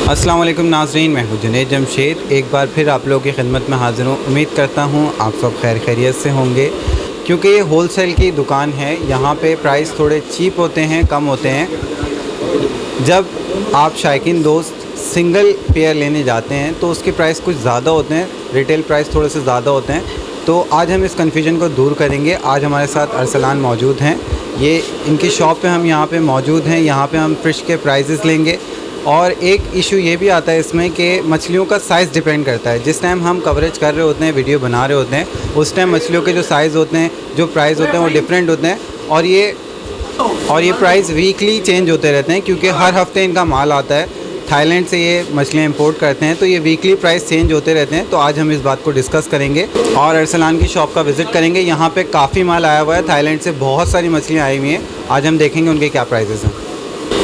अस्सलाम वालेकुम नाज़रीन, मैं हूं जुनैद जमशेद। एक बार फिर आप लोगों की खिदमत में हाज़िर हूँ। उम्मीद करता हूं आप सब खैर खैरियत से होंगे, क्योंकि ये होलसेल की दुकान है। यहाँ पे प्राइस थोड़े चीप होते हैं, कम होते हैं। जब आप शायकीन दोस्त सिंगल पेयर लेने जाते हैं तो उसके प्राइस कुछ ज़्यादा होते हैं, रिटेल प्राइस थोड़े से ज़्यादा होते हैं। तो आज हम इस कन्फ्यूजन को दूर करेंगे। आज हमारे साथ अरसलान मौजूद हैं। ये इनकी शॉप पे हम यहाँ पे मौजूद हैं। यहाँ पे हम फ़िश के प्राइसेस लेंगे। और एक इशू ये भी आता है इसमें कि मछलियों का साइज़ डिपेंड करता है। जिस टाइम हम कवरेज कर रहे होते हैं, वीडियो बना रहे होते हैं, उस टाइम मछलियों के जो साइज़ होते हैं, जो प्राइस होते हैं, वो डिफरेंट होते हैं। और ये प्राइस वीकली चेंज होते रहते हैं, क्योंकि हर हफ्ते इनका माल आता है। थाईलैंड से ये मछलियाँ इंपोर्ट करते हैं, तो ये वीकली प्राइस चेंज होते रहते हैं। तो आज हम इस बात को डिस्कस करेंगे और अरसलान की शॉप का विज़िट करेंगे। यहाँ पे काफ़ी माल आया हुआ है, थाईलैंड से बहुत सारी मछलियाँ आई हुई हैं। आज हम देखेंगे उनके क्या प्राइसेस हैं।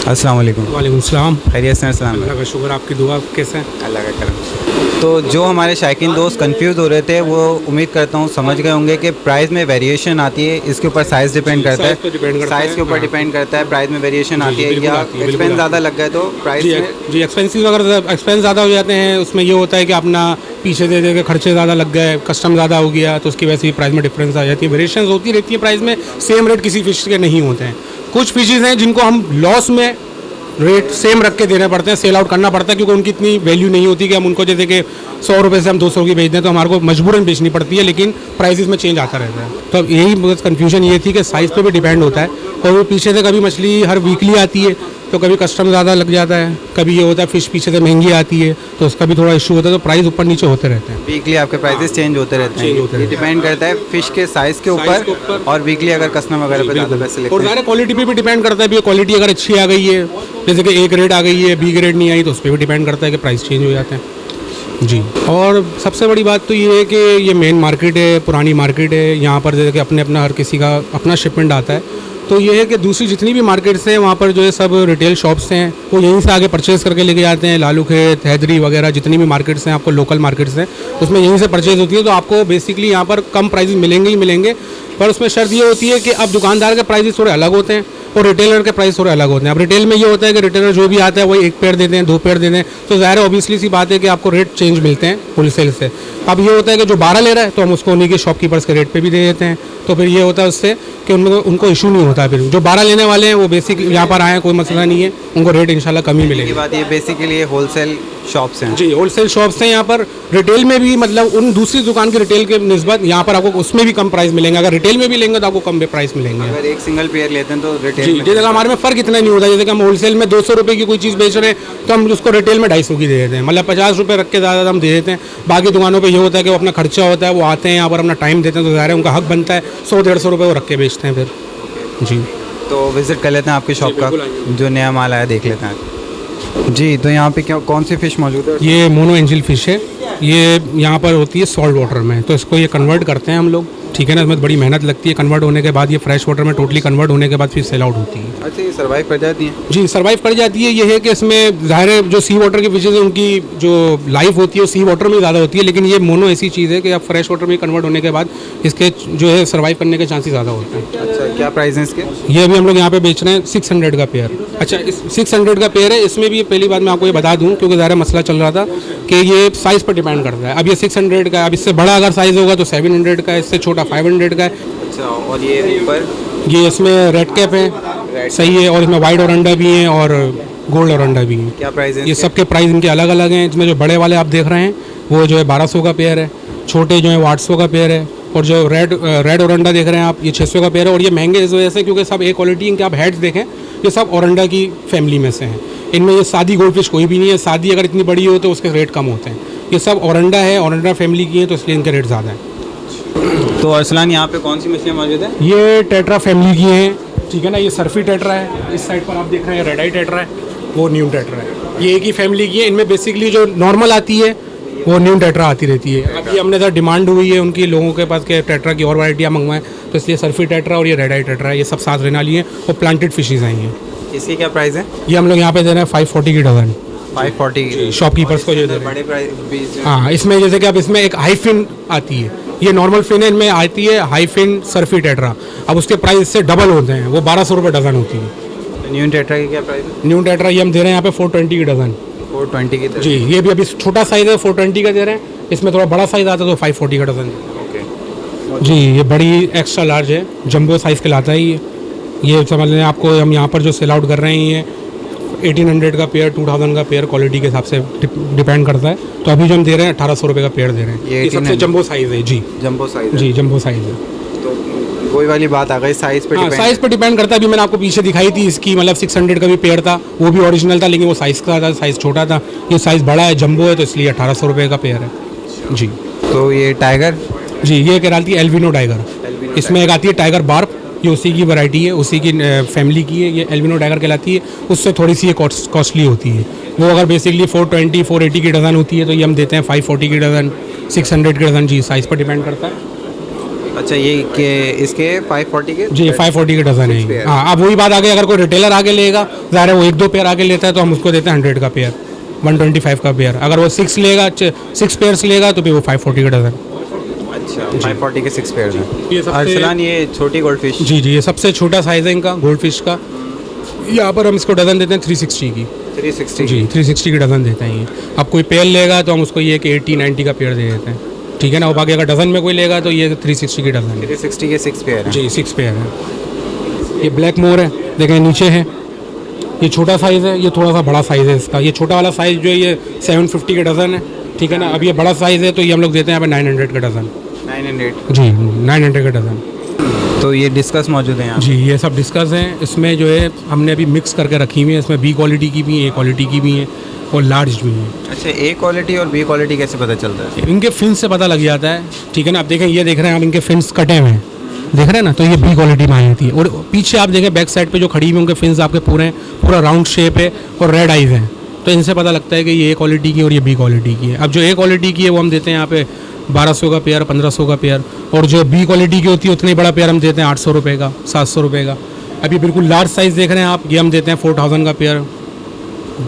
अस्सलाम वालेकुम। वालेकुम सलाम। खैरियत से? अस्सलाम। अल्लाह का शुक्र, आपकी दुआ कैसे है? अल्लाह का करम। तो जो हमारे शायकीन दोस्त कंफ्यूज हो रहे थे, वो उम्मीद करता हूँ समझ गए होंगे कि प्राइस में वेरिएशन आती है। इसके ऊपर साइज़ डिपेंड करता है, साइज़ के ऊपर डिपेंड करता है, प्राइस में वेरिएशन आती है। या एक्सपेंस ज़्यादा लग गए तो प्राइस जी एक्सपेंसिव, अगर एक्सपेंस ज़्यादा हो जाते हैं उसमें ये होता है कि अपना पीछे दे दे के खर्चे ज़्यादा लग गए, कस्टम ज़्यादा हो गया, तो उसकी वजह से प्राइस में डिफरेंस आ जाती है। वेरिएशन होती रहती है प्राइस में। सेम रेट किसी फिश के नहीं होते हैं। कुछ फिशेज़ हैं जिनको हम लॉस में रेट सेम रख के देने पड़ते हैं, सेल आउट करना पड़ता है, क्योंकि उनकी इतनी वैल्यू नहीं होती कि हम उनको जैसे कि 100 रुपये से हम 200 की बेच दें, तो हमारे को मजबूरन बेचनी पड़ती है। लेकिन प्राइसेस में चेंज आता रहता है। तो अब यही कन्फ्यूजन ये थी कि साइज़ पे भी डिपेंड होता है। और वो पीछे से कभी मछली हर वीकली आती है तो कभी कस्टम ज़्यादा लग जाता है, कभी ये होता है फ़िश पीछे से महंगी आती है तो उसका भी थोड़ा इशू होता है। तो प्राइस ऊपर नीचे होते रहते हैं। वीकली आपके प्राइसेस चेंज होते रहते हैं। ये डिपेंड करता है फ़िश के साइज़ के ऊपर और वीकली अगर कस्टमर वगैरह पे ज़्यादा पैसे लेते हैं। और ज़्यादा क्वालिटी पे भी डिपेंड करता है। भी क्वालिटी अगर अच्छी आ गई है, जैसे कि A ग्रेड आ गई है, B ग्रेड नहीं आई, तो उस पर भी डिपेंड करता है कि प्राइस चेंज हो जाते हैं। जी, और सबसे बड़ी बात तो ये है कि ये मेन मार्केट है, पुरानी मार्केट है। यहाँ पर जैसे कि अपना हर किसी का अपना शिपमेंट आता है। तो ये है कि दूसरी जितनी भी मार्केट्स हैं वहाँ पर जो है सब रिटेल शॉप्स हैं, वो यहीं से आगे परचेज़ करके लेके जाते हैं। लालू खेत, हैदरी वगैरह जितनी भी मार्केट्स हैं, आपको लोकल मार्केट्स हैं, उसमें यहीं से परचेज़ होती है। तो आपको बेसिकली यहाँ पर कम प्राइसेस मिलेंगे ही मिलेंगे। पर उसमें शर्त ये होती है कि अब दुकानदार के प्राइसेस थोड़े अलग होते हैं और रिटेलर के प्राइस थोड़े अलग होते हैं। अब रिटेल में ये होता है कि रिटेलर जो भी आता है वही 1 पेयर देते हैं, 2 पेयर देते हैं, तो ज़ाहिर है ऑब्वियसली सी बात है कि आपको रेट चेंज मिलते हैं होलसेल से। अब ये होता है कि जो 12 ले रहा है तो हम उसको उन्हीं के शॉपकीपर्स के रेट पे भी दे देते हैं। तो फिर ये होता है उससे कि उनको इशू नहीं होता है। फिर जो 12 लेने वाले हैं वो बेसिकली यहाँ पर आए हैं, कोई मसला नहीं है, उनको रेट इंशाल्लाह कम ही मिलेगी। बात ये बेसिकली ये होलसेल शॉप्स हैं। जी, होलसेल शॉप्स हैं यहाँ पर। रिटेल में भी मतलब उन दूसरी दुकान के रिटेल के निस्बत यहाँ पर आपको उसमें भी कम प्राइस मिलेंगे। अगर रिटेल में भी लेंगे तो आपको कम प्राइस मिलेंगे। अगर एक सिंगल पेयर लेते हैं तो रिटेल में जैसे हमारे में फ़र्क इतना नहीं होता। जैसे कि हम होलसेल में 200 रुपये की कोई चीज़ बेच रहे हैं तो हम उसको रिटेल में 250 की दे देते हैं। मतलब 50 रुपये रख के ज़्यादा हम दे देते हैं। बाकी दुकानों पे ये होता है कि वो अपना खर्चा होता है, वो आते हैं यहाँ पर अपना टाइम देते हैं, तो ज़ाहिर है उनका हक बनता है 100-150 रुपये वो रख के बेचते हैं फिर। जी, तो विज़िट कर लेते हैं आपकी शॉप का, जो नया माल आया देख लेते हैं। जी, तो यहाँ पे कौन सी फ़िश मौजूद है? ये मोनो एंजल फ़िश है। ये यहाँ पर होती है सॉल्ट वाटर में, तो इसको ये कन्वर्ट करते हैं हम लोग, ठीक है ना। इसमें बड़ी मेहनत लगती है। कन्वर्ट होने के बाद ये फ्रेश वाटर में टोटली कन्वर्ट होने के बाद फिर सेल आउट होती है। अच्छा, ये सर्वाइव कर जाती है? जी, सर्वाइव कर जाती है। ये है कि इसमें ज़ाहिर है जो सी वाटर की फिशेज़ हैं उनकी जो लाइफ होती है वो सी वाटर में ज़्यादा होती है। लेकिन ये मोनो ऐसी चीज़ है कि अब फ्रेश वाटर में कन्वर्ट होने के बाद इसके जो है सर्वाइव करने के चांसेस ज़्यादा होते हैं। अच्छा, क्या प्राइस है इसके? ये अभी हम लोग यहाँ पे बेच रहे हैं 600 का पेयर। अच्छा, इस 600 का पेयर है। इसमें भी पहली बात मैं आपको ये बता दूँ, क्योंकि ज़्यादा मसला चल रहा था कि ये साइज़ पर डिपेंड करता है। अब ये 600 का है, अब इससे बड़ा अगर साइज़ होगा तो 700 का है, इससे छोटा 500 का है। अच्छा, और ये ऊपर ये इसमें रेड कैप है, सही है, और इसमें वाइट औरंडा भी हैं और गोल्ड औरंडा भी हैं। क्या प्राइस है? ये सबके प्राइस इनके अलग अलग हैं। इसमें जो बड़े वाले आप देख रहे हैं वो जो है 1200 का पेयर है, छोटे जो है 800 का पेयर है, और जो रेड औरंडा देख रहे हैं आप, ये 600 का पेयर है। और ये महंगे इस वजह से क्योंकि सब ए क्वालिटी, इनके आप हेड्स देखें ये सब औरंडा की फैमिली में से हैं। इनमें ये सादी गोल्ड फिश कोई भी नहीं है। सादी अगर इतनी बड़ी हो तो उसके रेट कम होते हैं। ये सब औरंडा है, औरंडा फैमिली की है, तो इसलिए इनके रेट ज़्यादा हैं। तो अरसलान, यहाँ पे कौन सी मछलियाँ मौजूद है? ये टेट्रा फैमिली की हैं, ठीक है ना। ये सर्फी टेट्रा है। इस साइड पर आप देख रहे हैं रेड आई टेट्रा है, वो न्यू टेट्रा है। ये एक ही फैमिली की है। इनमें बेसिकली जो नॉर्मल आती है वो न्यू टेट्रा आती रहती है। अभी हमने सर डिमांड हुई है उनकी लोगों के पास के टेट्रा की और वैरायटियाँ मंगवाएं, तो इसलिए सर्फी टेट्रा और ये रेड आई टेट्रा है, ये सब साथ रहने वाली हैं और प्लांटेड फिशेज़ आई हैं। इसकी क्या प्राइस है? ये हम लोग यहाँ पे दे रहे हैं 540 की डजन। 540 शॉपकीपर्स को जो दे रहे हैं। बड़े प्राइस? हाँ, इसमें जैसे कि अब इसमें एक हाई फिन आती है, ये नॉर्मल फिन है, इनमें आती है हाई फिन सर्फी टेट्रा। अब उसके प्राइस से डबल होते हैं, वो 1200 रुपये डजन होती है। न्यू टेट्रा की क्या प्राइस है? न्यू टेट्रा ये हम दे रहे हैं यहाँ पे 420 की डजन। 420 की तरह। जी, ये भी अभी छोटा साइज़ है 420 का दे रहे हैं। इसमें थोड़ा बड़ा साइज़ आता है तो 540 का डज़न। ओके। जी, ये बड़ी एक्स्ट्रा लार्ज है, जंबो साइज़ कहलाता है ये समझ लें आपको। हम यहाँ पर जो सेल आउट कर रहे हैं ये 1800 का पेयर, 2000 का पेयर, क्वालिटी के हिसाब से डिपेंड करता है। तो अभी जो हम दे रहे हैं 1800 रुपये का पेयर दे रहे हैं। ये ये सबसे 1800 जंबो साइज़ है जी। Jumbo size. जी, जंबो साइज़ है। तो वही वाली बात आ गई, साइज पे हाँ, डिपेंड। साइज़ पर डिपेंड करता है। अभी मैंने आपको पीछे दिखाई थी इसकी, मतलब 600 का भी पेयर था, वो भी ओरिजिनल था, लेकिन वो साइज़ का था, साइज़ छोटा था। ये साइज़ बड़ा है, जंबो है, तो इसलिए 1800 रुपये का पेयर है जी। तो ये टाइगर। जी, ये कहलाती है एल्विनो टाइगर। इसमें एक आती है टाइगर बार्ब, ये उसी की वैरायटी है, उसी की फैमिली की है। ये एल्बिनो टाइगर कहलाती है। उससे थोड़ी सी ये कॉस्टली होती है। वो अगर बेसिकली 420 480 की डज़न होती है तो ये हम देते हैं 540 की डज़न, 600 की डज़न। जी, साइज़ पर डिपेंड करता है। अच्छा, ये के इसके 540 के। जी, 540 की डज़न है। पेयर। हाँ, अब वही बात आ गई, अगर कोई रिटेलर आगे लेगा, ज़ाहिर है वो 1-2 पेयर आगे लेता है तो हम उसको देते हैं 100 का पेयर, 125 का पेयर। अगर वो 6 लेगा, 6 पेयर्स लेगा तो फिर वो 540 का डज़न। अच्छा, 540 के 6 पेयर हैं। ये सबसे- अरसलान, ये छोटी गोल्ड फिश। जी जी, ये सबसे छोटा साइज़ है इनका गोल्ड फिश का। यहाँ पर हम इसको डज़न देते हैं 360 की। 360 जी, 360 की डज़न देते हैं ये। अब कोई पेयर लेगा तो हम उसको ये कि 80-90 का पेयर दे देते हैं, ठीक है ना। और बाकी अगर डज़न में कोई लेगा तो ये 360 की डज़न है। 360 के 6 पेयर हैं। जी, 6 पेयर है। ये ब्लैक मोर है, देखें नीचे है। ये छोटा साइज़ है, ये थोड़ा सा बड़ा साइज़ है इसका। ये छोटा वाला साइज़ जो है ये 750 का डज़न है, ठीक है ना। अब ये बड़ा साइज़ है तो ये हम लोग देते हैं यहाँ पर 900 का डज़न। 900। जी, 900 का डज़न। तो ये डिस्कस मौजूद हैं यहाँ। जी, ये सब डिस्कस हैं। इसमें जो है हमने अभी मिक्स करके रखी हुई है। इसमें बी क्वालिटी की भी है, ए क्वालिटी की भी है और लार्ज भी है। अच्छा, ए क्वालिटी और बी क्वालिटी कैसे पता चलता है? इनके फिन्स से पता लग जाता है, ठीक है ना। आप देखें, ये देख रहे हैं आप, इनके फिन्स कटे हुए हैं, देख रहे हैं ना। तो ये बी क्वालिटी में आई थी। और पीछे आप देखें बैक साइड पे जो खड़ी हुई उनके फिन्स आपके पूरा राउंड शेप है और रेड आइज हैं। तो इनसे पता लगता है कि ये ए क्वालिटी की और ये बी क्वालिटी की है। अब जो ए क्वालिटी की है वो हम देते हैं यहाँ पे 1200 का पेयर, 1500 का पेयर। और जो बी क्वालिटी की होती है उतनी बड़ा पेयर हम देते हैं 800 रुपये का, 700 रुपये का। अभी बिल्कुल लार्ज साइज़ देख रहे हैं आप, ये हम देते हैं 4000 का पेयर।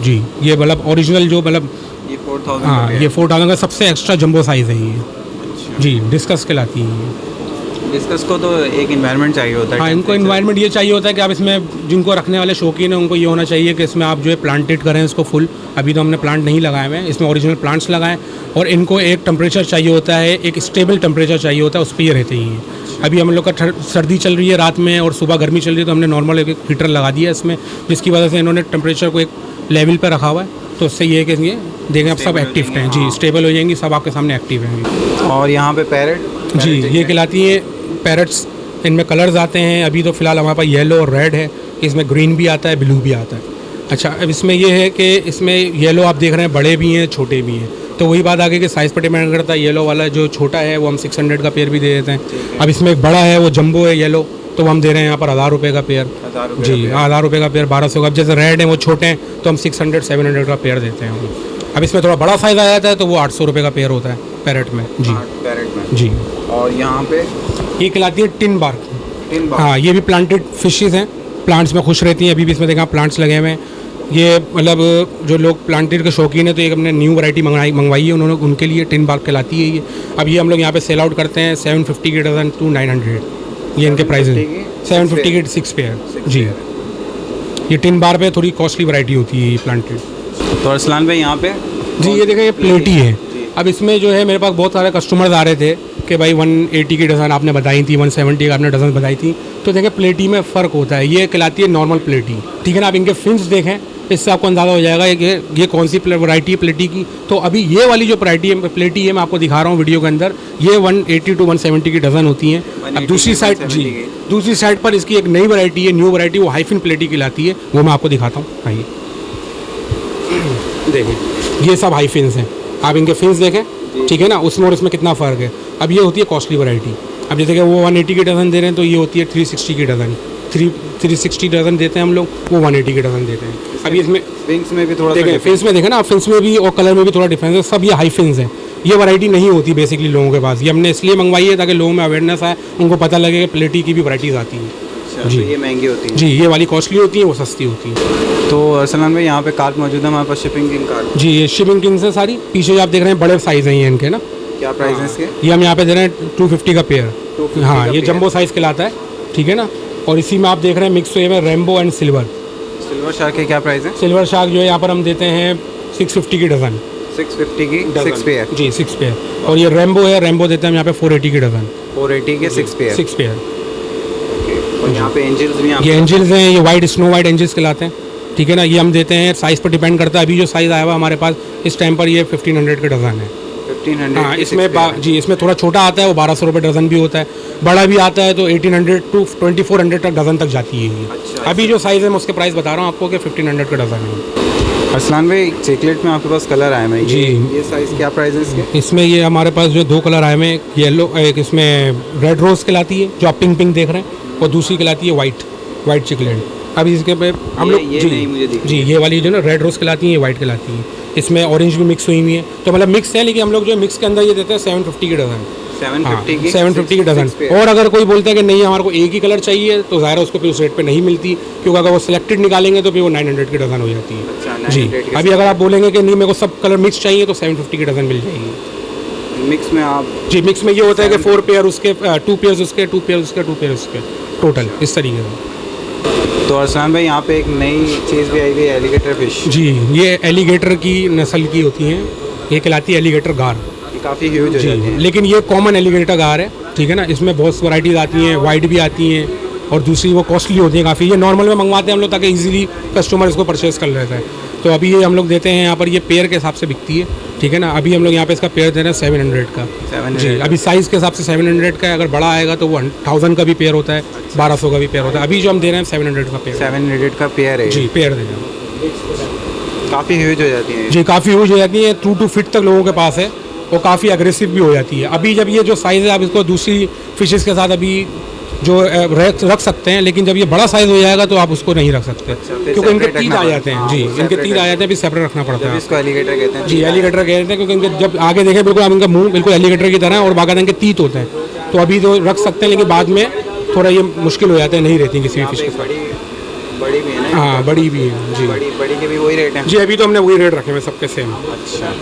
जी, ये मतलब ओरिजिनल जो मतलब ये 4000। हाँ, ये 4000 का सबसे एक्स्ट्रा जंबो साइज़ है ये। जी, डिस्कस कहलाती है ये। डिस्कस को तो एक इन्वायरमेंट चाहिए होता है। हाँ, इनको इन्वायरमेंट ये चाहिए होता है कि आप इसमें जिनको रखने वाले शौकीन हैं उनको ये होना चाहिए कि इसमें आप जो है प्लांटेड करें इसको फुल। अभी तो हमने प्लांट नहीं लगाए हुए हैं, इसमें ओरिजिनल प्लांट्स लगाएं। और इनको एक टेम्परेचर चाहिए होता है, एक स्टेबल टेम्परेचर चाहिए होता है, उस पर ये रहते ही हैं। अभी हम लोग का सर्दी चल रही है रात में और सुबह गर्मी चल रही है, तो हमने नॉर्मल एक हीटर लगा दिया इसमें, जिसकी वजह से इन्होंने टेम्परेचर को एक लेवल पर रखा हुआ है। तो उससे ये है कि ये देखें आप सब एक्टिव हैं। जी, स्टेबल हो जाएंगी, सब आपके सामने एक्टिव हैं। और यहाँ पे पैरेट। जी, ये कहलाती है पैरट्स। इनमें कलर्स आते हैं। अभी तो फ़िलहाल हमारे पास येलो और रेड है, इसमें ग्रीन भी आता है, ब्लू भी आता है। अच्छा, अब इसमें ये है कि इसमें येलो आप देख रहे हैं बड़े भी हैं, छोटे भी हैं। तो वही बात आगे कि साइज़ पर डिपेंड करता है। येलो वाला जो छोटा है वो हम 600 का पेयर भी दे देते हैं। अब इसमें एक बड़ा है, वो जंबो है येलो, तो हम दे रहे हैं यहाँ पर 1000 रुपये का पेयर। 1000 रुपये जी, 1000 रुपये का पेयर, 1200 का। अब जैसे रेड है वो छोटे हैं तो हम 600-700 का पेयर देते हैं हम। अब इसमें थोड़ा बड़ा साइज़ आ जाता है तो वो 800 रुपये का पेयर होता है पैरेट में। जी, पैरेट में। जी। और यहाँ पे ये कहलाती है टिन बार्क। टिन बार। हाँ, ये भी प्लांटेड फिशेस हैं, प्लांट्स में खुश रहती हैं। अभी भी इसमें देखा प्लांट्स लगे हुए हैं। ये मतलब जो लोग प्लांटेड के शौकीन है तो एक हमने न्यू वैरायटी मंगवाई है उन्होंने, उनके लिए टिन बार्क कहलाती है ये। अब ये हम लोग यहाँ पे सेल आउट करते हैं 750 की डज़न टू 900, ये इनके प्राइस है। 750 की 6 पेयर। जी, ये टिन बार पे थोड़ी कॉस्टली वैरायटी होती है ये प्लांटेड। तो अरसलान भाई यहाँ पे। जी, ये देखें, ये प्लेटी है। अब इसमें जो है मेरे पास बहुत सारे कस्टमर्स आ रहे थे कि भाई 180 की डज़न आपने बताई थी, 170 की आपने डज़न बताई थी। तो देखें प्लेटी में फ़र्क होता है। ये कहलाती है नॉर्मल प्लेटी, ठीक है ना। आप इनके फिन्स देखें, इससे आपको अंदाज़ा हो जाएगा कि ये कौन सी वैरायटी है प्लेटी की। तो अभी ये वाली जो वैरायटी है प्लेटी है, मैं आपको दिखा रहा हूँ वीडियो के अंदर, ये 180 to 170 की डज़न होती हैं। अब दूसरी साइड, जी, दूसरी साइड पर इसकी एक नई वैरायटी है, न्यू वैरायटी, वो हाइफिन प्लेटी कहलाती है। वो मैं आपको दिखाता हूँ। आइए देखें, ये सब हाइफिन्स हैं। आप इनके फिन्स देखें, ठीक है ना, उसमें और इसमें कितना फ़र्क है। अब ये होती है कॉस्टली वैरायटी। अब जैसे कि वो 180 की डज़न दे रहे हैं तो ये होती है 360 की डज़न। 360 डज़न देते हैं हम लोग, वो 180 की डज़न देते हैं। अभी इसमें फिन्स में भी थोड़ा देखें, फिन्स में देखें ना, फिन्स में भी और कलर में भी थोड़ा डिफरेंस है। सब ये हाई फिन्स हैं। ये वैरायटी नहीं होती बेसिकली लोगों के पास। ये हमने इसलिए मंगवाई है ताकि लोगों में अवेयरनेस आए, उनको पता लगे कि प्लेटी की भी वैराइटीज़ आती हैं। जी, ये महंगी होती है। जी, ये वाली कॉस्टली होती है, वो सस्ती होती है। तो अरसलान भाई यहाँ पे कार्ड मौजूद है हमारे पास, शिपिंग किंग कार्ड। जी, ये शिपिंग किंग्स है सारी। पीछे जो आप देख रहे हैं बड़े साइज़ हैं ये इनके ना। क्या प्राइस है इसके? ये हम यहाँ पे दे रहे हैं 250 का पेयर। 250 हाँ, का ये पेयर। जंबो साइज़ कहलाता है, ठीक है ना। और इसी में आप देख रहे हैं मिक्स हुए में rainbow and silver. Silver shark के क्या प्राइस है? सिल्वर शार्क जो है यहाँ पर हम देते हैं 650 की डज़न। 650 की 6 पेयर। जी 6 पेयर। और ये रैम्बो है, रैम्बो देते हैं हम यहाँ पे 480 की डज़न। 480 के 6 पेयर। 6 पेयर। और यहाँ पे एंजल्स भी ये एंजल्स हैं, ये वाइट स्नो वाइट एंजल्स कहलाते हैं, ठीक है ना। ये हम देते हैं, साइज़ पर डिपेंड करता है। अभी जो साइज़ आया हुआ हमारे पास इस टाइम पर ये 1500 का डज़न है। 1500। हाँ, इसमें जी इसमें थोड़ा छोटा आता है वो 1200 रुपये डज़न भी होता है, बड़ा भी आता है तो 1800 टू 2400 तक डज़न तक जाती है ये। अच्छा, अभी जो साइज़ है मैं उसके प्राइस बता रहा हूँ आपको कि 1500 का डज़न है। अरसलान भाई, चॉकलेट में आपके पास कलर आए हैं जी। ये साइज़ क्या प्राइस है इसके? इसमें ये हमारे पास जो 2 कलर आए हुए हैं, एक येलो, एक इसमें रेड रोज़ कहलाती है जो आप पिंक पिंक देख रहे हैं, और दूसरी कहलाती है वाइट चॉकलेट। अभी इसके पे हम लोग जी ये वाली जो ना रेड रोज़ कहलाती है, ये वाइट कहलाती है। इसमें ऑरेंज भी मिक्स हुई हुई है, तो मतलब मिक्स है, लेकिन हम लोग जो मिक्स के अंदर ये देते हैं 750 की डज़न। 750 की डज़न। और अगर कोई बोलता है कि नहीं हमारे को एक ही कलर चाहिए तो ज़ाहिर है उसको फिर उस रेट पे नहीं मिलती, क्योंकि अगर वो सिलेक्टेड निकालेंगे तो फिर वो 900 की डज़न हो जाती है। अच्छा, जी। अभी अगर आप बोलेंगे कि नहीं मेरे को सब कलर मिक्स चाहिए तो 750 की डज़न मिल जाएगी। मिक्स में आप जी मिक्स में ये होता है कि 4 पेयर उसके, 2 पेयर उसके, 2 पेयर उसके, 2 पेयर उसके, टोटल इस तरीके से। तो अरसलान भाई, यहाँ पे एक नई चीज़ भी आई हुई है, एलिगेटर फिश। जी, ये एलिगेटर की नस्ल की होती हैं, ये कहलाती है एलिगेटर गार। काफ़ी ह्यूज हो जाती है, लेकिन ये कॉमन एलिगेटर गार है, ठीक है ना। इसमें बहुत वैराइटीज़ आती हैं, वाइट भी आती हैं और दूसरी वो कॉस्टली होती है काफ़ी। ये नॉर्मल में मंगवाते हैं हम लोग ताकि इजीली कस्टमर इसको परचेज़ कर लेता है। तो अभी ये हम लोग देते हैं यहाँ पर, ये पेयर के हिसाब से बिकती है, ठीक है ना। अभी हम लोग यहाँ पे इसका पेयर दे रहे हैं 700 का। 700 जी, अभी साइज़ के हिसाब से 700 का है, अगर बड़ा आएगा तो वो 1000 का भी पेयर होता है, 1200 का भी पेयर होता है। अभी जो हम दे रहे हैं 700 का पेयर। 700 का पेयर है जी, पेयर दे रहे हैं। काफ़ी ह्यूज हो जाती है जी, काफ़ी यूज हो जाती है, 2 फीट तक लोगों के पास है, वो काफ़ी अग्रेसिव भी हो जाती है। अभी जब ये जो साइज़ है आप इसको दूसरी फिशेस के साथ अभी जो रख सकते हैं, लेकिन जब ये बड़ा साइज़ हो जाएगा तो आप उसको नहीं रख सकते, क्योंकि इनके तीर आ जाते हैं। जी, इनके तीर आ जाते हैं, फिर सेपरेट रखना पड़ता है। इसको एलिगेटर कहते हैं। जी, एलिगेटर कहते हैं, क्योंकि इनके जब आगे देखें बिल्कुल आप इनका मुंह बिल्कुल एलिगेटर की तरह है और बाकायदा इनके तीत होते हैं, तो अभी तो रख सकते हैं, लेकिन बाद में थोड़ा ये मुश्किल हो जाता है, नहीं रहती किसी भी फिश के साथ। बड़ी भी है ना? हाँ, बड़ी भी है जी। बड़ी के भी वही रेट है? जी, अभी तो हमने वही रेट रखे हुए सबके सेम। अच्छा,